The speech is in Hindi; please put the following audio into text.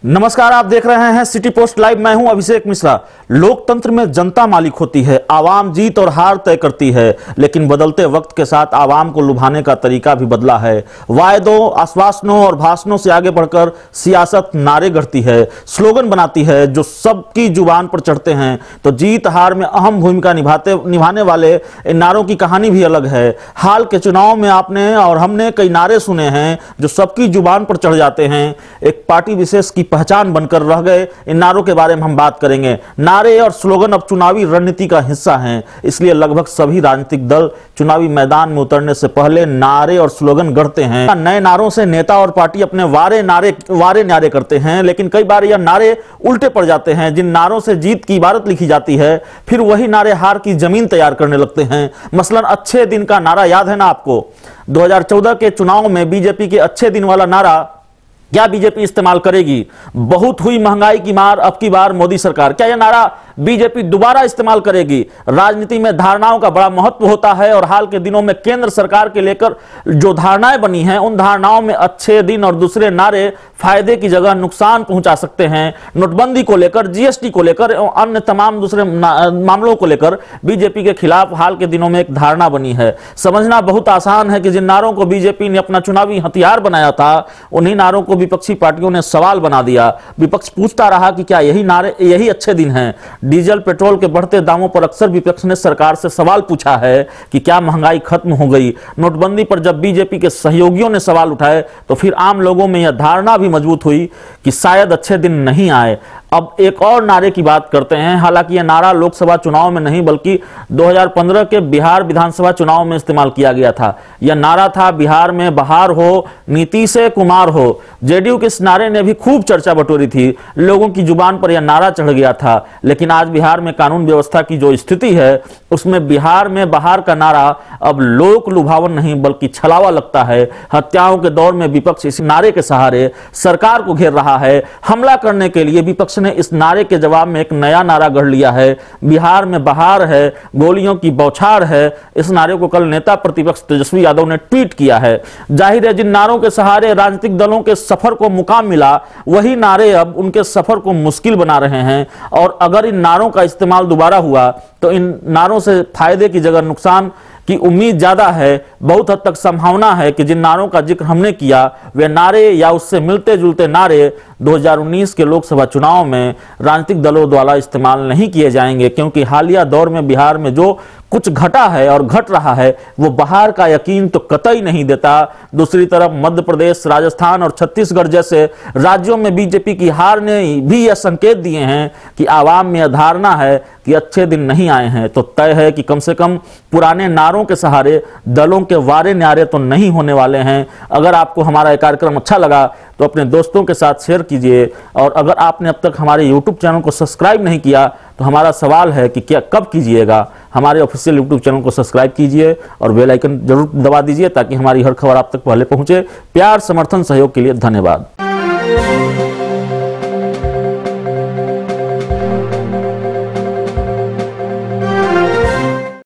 नमस्कार, आप देख रहे हैं सिटी पोस्ट लाइव। मैं हूं अभिषेक मिश्रा। लोकतंत्र में जनता मालिक होती है, आवाम जीत और हार तय करती है, लेकिन बदलते वक्त के साथ आवाम को लुभाने का तरीका भी बदला है। वायदों, आश्वासनों और भाषणों से आगे बढ़कर सियासत नारे गढ़ती है, स्लोगन बनाती है जो सबकी जुबान पर चढ़ते हैं। तो जीत हार में अहम भूमिका निभाने वाले इन नारों की कहानी भी अलग है। हाल के चुनाव में आपने और हमने कई नारे सुने हैं जो सबकी जुबान पर चढ़ जाते हैं, एक पार्टी विशेष की पहचान बनकर रह गए। इन नारों के बारे में हम बात करेंगे। नारे और स्लोगन अब चुनावी रणनीति का हिस्सा हैं, इसलिए लगभग सभी राजनीतिक दल चुनावी मैदान में उतरने से पहले नारे और स्लोगन गढ़ते हैं। नए नारों से नेता और पार्टी अपने वारे नारे करते हैं, लेकिन कई बार यह नारे उल्टे पड़ जाते हैं। जिन नारों से जीत की इबारत लिखी जाती है, फिर वही नारे हार की जमीन तैयार करने लगते हैं। मसलन अच्छे दिन का नारा याद है ना आपको? 2014 के चुनाव में बीजेपी के अच्छे दिन वाला नारा क्या बीजेपी इस्तेमाल करेगी? बहुत हुई महंगाई की मार, अब की बार मोदी सरकार। क्या यह नारा बीजेपी दोबारा इस्तेमाल करेगी? राजनीति में धारणाओं का बड़ा महत्व होता है और हाल के दिनों में केंद्र सरकार के लेकर जो धारणाएं बनी हैं, उन धारणाओं में अच्छे दिन और दूसरे नारे फायदे की जगह नुकसान पहुंचा सकते हैं। नोटबंदी को लेकर, जीएसटी को लेकर, अन्य तमाम दूसरे मामलों को लेकर बीजेपी के खिलाफ हाल के दिनों में एक धारणा बनी है। समझना बहुत आसान है कि जिन नारों को बीजेपी ने अपना चुनावी हथियार बनाया था, उन्हीं नारों को विपक्षी पार्टियों ने सवाल बना दिया। विपक्ष पूछता रहा कि क्या यही नारे, यही अच्छे दिन हैं? डीजल पेट्रोल के बढ़ते दामों पर अक्सर विपक्ष ने सरकार से सवाल पूछा है कि क्या महंगाई खत्म हो गई? नोटबंदी पर जब बीजेपी के सहयोगियों ने सवाल उठाए तो फिर आम लोगों में यह धारणा भी मजबूत हुई कि शायद अच्छे दिन नहीं आए। अब एक और नारे की बात करते हैं। हालांकि यह नारा लोकसभा चुनाव में नहीं बल्कि 2015 के बिहार विधानसभा चुनाव में इस्तेमाल किया गया था। यह नारा था, बिहार में बहार हो, नीतीश कुमार हो। जेडीयू के इस नारे ने भी खूब चर्चा बटोरी थी, लोगों की जुबान पर यह नारा चढ़ गया था। लेकिन आज बिहार में कानून व्यवस्था की जो स्थिति है, उसमें बिहार में बहार का नारा अब लोक लुभावन नहीं बल्कि छलावा लगता है। हत्याओं के दौर में विपक्ष इस नारे के सहारे सरकार को घेर रहा है। हमला करने के लिए विपक्ष ने इस नारे के जवाब में एक नया नारा गढ़ लिया है, बिहार में बहार है, गोलियों की बौछार है। इस नारे को कल नेता प्रतिपक्ष तेजस्वी यादव ने ट्वीट किया है। जाहिर है, जिन नारों के सहारे राजनीतिक दलों के सफर को मुकाम मिला, वही नारे अब उनके सफर को मुश्किल बना रहे हैं। और अगर इन नारों का इस्तेमाल दोबारा हुआ तो इन नारों से फायदे की जगह नुकसान की उम्मीद ज्यादा है। बहुत हद तक संभावना है कि जिन नारों का जिक्र हमने किया, वे नारे या उससे मिलते जुलते नारे 2019 के लोकसभा चुनाव में राजनीतिक दलों द्वारा इस्तेमाल नहीं किए जाएंगे, क्योंकि हालिया दौर में बिहार में जो कुछ घटा है और घट रहा है, वो बाहर का यकीन तो कतई नहीं देता। दूसरी तरफ मध्य प्रदेश, राजस्थान और छत्तीसगढ़ जैसे राज्यों में बीजेपी की हार ने भी यह संकेत दिए हैं कि आवाम में यह धारणा है कि अच्छे दिन नहीं आए हैं। तो तय है कि कम से कम पुराने नारों के सहारे दलों के वारे न्यारे तो नहीं होने वाले हैं। अगर आपको हमारा यह कार्यक्रम अच्छा लगा तो अपने दोस्तों के साथ शेयर कीजिए, और अगर आपने अब तक हमारे YouTube चैनल को सब्सक्राइब नहीं किया तो हमारा सवाल है कि क्या कब कीजिएगा। हमारे ऑफिशियल YouTube चैनल को सब्सक्राइब कीजिए और बेल आइकन जरूर दबा दीजिए ताकि हमारी हर खबर आप तक पहले पहुंचे। प्यार, समर्थन, सहयोग के लिए धन्यवाद।